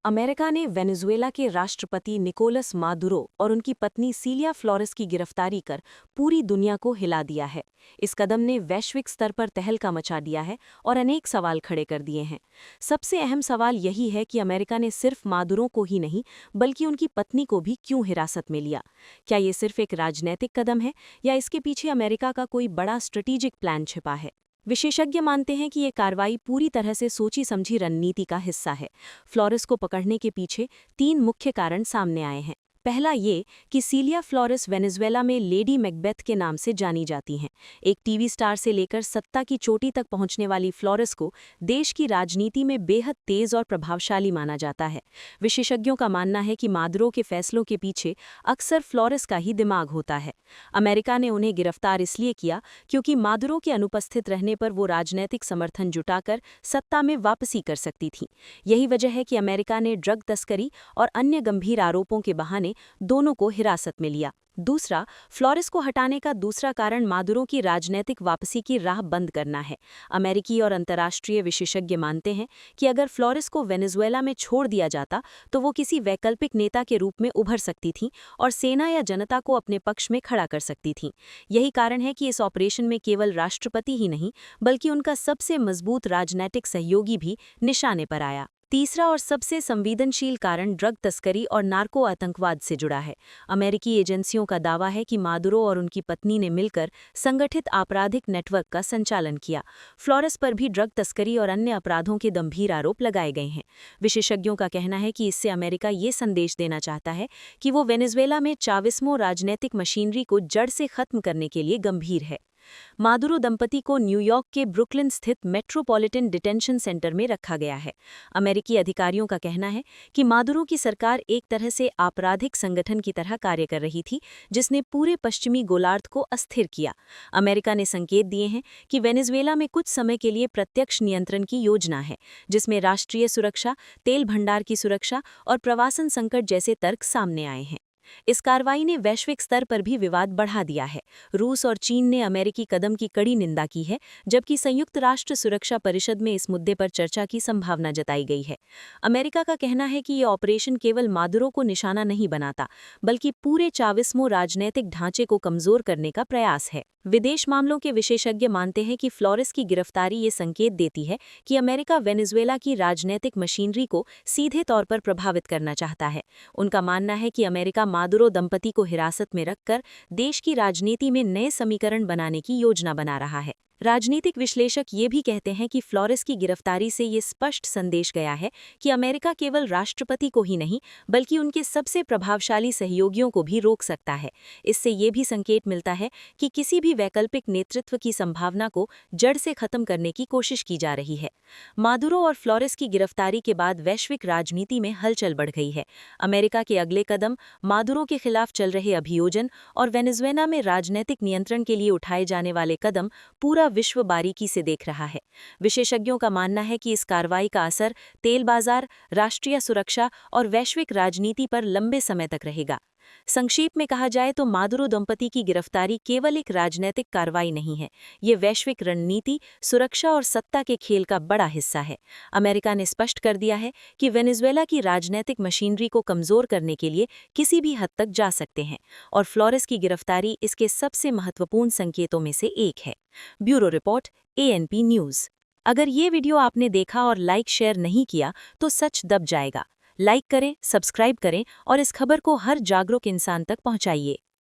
America ने Venezuela के राष्ट्रपति निकोलस मादुरो और उनकी पत्नी सीलिया फ्लोरेस की गिरफ्तारी कर पूरी दुनिया को हिला दिया है। इस कदम ने वैश्विक स्तर पर तहलका मचा दिया है और अनेक सवाल खड़े कर दिए हैं। सबसे अहम सवाल यही है कि अमेरिका ने सिर्फ मादुरो को ही नहीं बल्कि उनकी पत्नी को भी क्यों हिरासत में लिया। क्या ये सिर्फ एक राजनीतिक कदम है या इसके पीछे अमेरिका का कोई बड़ा स्ट्रेटेजिक प्लान छिपा है? विशेषज्ञ मानते हैं कि ये कार्रवाई पूरी तरह से सोची समझी रणनीति का हिस्सा है। फ्लोरेस को पकड़ने के पीछे 3 मुख्य कारण सामने आए हैं। पहला ये कि सीलिया फ्लोरेस वेनेजुएला में लेडी मैकबेथ के नाम से जानी जाती हैं। एक टीवी स्टार से लेकर सत्ता की चोटी तक पहुंचने वाली फ्लोरेस को देश की राजनीति में बेहद तेज और प्रभावशाली माना जाता है। विशेषज्ञों का मानना है कि मादुरो के फैसलों के पीछे अक्सर फ्लोरेस का ही दिमाग होता है। अमेरिका ने उन्हें गिरफ्तार इसलिए किया क्योंकि मादुरो के अनुपस्थित रहने पर वो राजनैतिक समर्थन जुटाकर सत्ता में वापसी कर सकती थी। यही वजह है कि अमेरिका ने ड्रग तस्करी और अन्य गंभीर आरोपों के बहाने दोनों को हिरासत में लिया। दूसरा, फ्लोरेस को हटाने का दूसरा कारण मादुरो की राजनैतिक वापसी की राह बंद करना है। अमेरिकी और अंतर्राष्ट्रीय विशेषज्ञ मानते हैं कि अगर फ्लोरेस को वेनेजुएला में छोड़ दिया जाता तो वो किसी वैकल्पिक नेता के रूप में उभर सकती थीं और सेना या जनता को अपने पक्ष में खड़ा कर सकती थीं। यही कारण है कि इस ऑपरेशन में केवल राष्ट्रपति ही नहीं बल्कि उनका सबसे मजबूत राजनैतिक सहयोगी भी निशाने पर आया। तीसरा और सबसे संवेदनशील कारण ड्रग तस्करी और नार्को आतंकवाद से जुड़ा है। अमेरिकी एजेंसियों का दावा है कि मादुरो और उनकी पत्नी ने मिलकर संगठित आपराधिक नेटवर्क का संचालन किया। फ्लोरेस पर भी ड्रग तस्करी और अन्य अपराधों के गंभीर आरोप लगाए गए हैं। विशेषज्ञों का कहना है कि इससे अमेरिका ये संदेश देना चाहता है कि वो वेनेजुएला में चाविस्मो राजनीतिक मशीनरी को जड़ से खत्म करने के लिए गंभीर है। मादुरो दंपति को न्यूयॉर्क के ब्रुकलिन स्थित मेट्रोपॉलिटन डिटेंशन सेंटर में रखा गया है। अमेरिकी अधिकारियों का कहना है कि मादुरो की सरकार एक तरह से आपराधिक संगठन की तरह कार्य कर रही थी, जिसने पूरे पश्चिमी गोलार्ध को अस्थिर किया। अमेरिका ने संकेत दिए हैं कि वेनेजुएला में कुछ समय के लिए प्रत्यक्ष नियंत्रण की योजना है, जिसमें राष्ट्रीय सुरक्षा, तेल भंडार की सुरक्षा और प्रवासन संकट जैसे तर्क सामने आए हैं। इस कार्रवाई ने वैश्विक स्तर पर भी विवाद बढ़ा दिया है। रूस और चीन ने अमेरिकी कदम की कड़ी निंदा की है, जबकि संयुक्त राष्ट्र सुरक्षा परिषद में इस मुद्दे पर चर्चा की संभावना जताई गई है। अमेरिका का कहना है कि ये ऑपरेशन केवल मादुरो को निशाना नहीं बनाता, बल्कि पूरे चाविस्मो राजनैतिक ढांचे को कमजोर करने का प्रयास है। विदेश मामलों के विशेषज्ञ मानते हैं कि फ्लोरेस की गिरफ्तारी ये संकेत देती है कि अमेरिका वेनेजुएला की राजनैतिक मशीनरी को सीधे तौर पर प्रभावित करना चाहता है। उनका मानना है कि अमेरिका मादुरो दंपति को हिरासत में रखकर देश की राजनीति में नए समीकरण बनाने की योजना बना रहा है। राजनीतिक विश्लेषक ये भी कहते हैं कि फ्लोरेस की गिरफ्तारी से ये स्पष्ट संदेश गया है कि अमेरिका केवल राष्ट्रपति को ही नहीं बल्कि उनके सबसे प्रभावशाली सहयोगियों को भी रोक सकता है। इससे ये भी संकेत मिलता है कि किसी भी वैकल्पिक नेतृत्व की संभावना को जड़ से खत्म करने की कोशिश की जा रही है। मादुरो और फ्लोरेस की गिरफ्तारी के बाद वैश्विक राजनीति में हलचल बढ़ गई है। अमेरिका के अगले कदम, मादुरो के खिलाफ चल रहे अभियोजन और वेनेजुएला में राजनीतिक नियंत्रण के लिए उठाए जाने वाले कदम पूरा विश्व बारीकी से देख रहा है। विशेषज्ञों का मानना है कि इस कार्रवाई का असर तेल बाजार, राष्ट्रीय सुरक्षा और वैश्विक राजनीति पर लंबे समय तक रहेगा। संक्षेप में कहा जाए तो मादुरो दंपति की गिरफ्तारी केवल एक राजनीतिक कार्रवाई नहीं है, ये वैश्विक रणनीति, सुरक्षा और सत्ता के खेल का बड़ा हिस्सा है। अमेरिका ने स्पष्ट कर दिया है कि वेनेजुएला की राजनीतिक मशीनरी को कमजोर करने के लिए किसी भी हद तक जा सकते हैं और फ्लोरेस की गिरफ्तारी इसके सबसे महत्वपूर्ण संकेतों में से एक है। Bureau report, ANP news. अगर ये वीडियो आपने देखा और लाइक शेयर नहीं किया तो सच दब जाएगा। लाइक करें, सब्सक्राइब करें और इस खबर को हर जागरूक इंसान तक पहुंचाइए।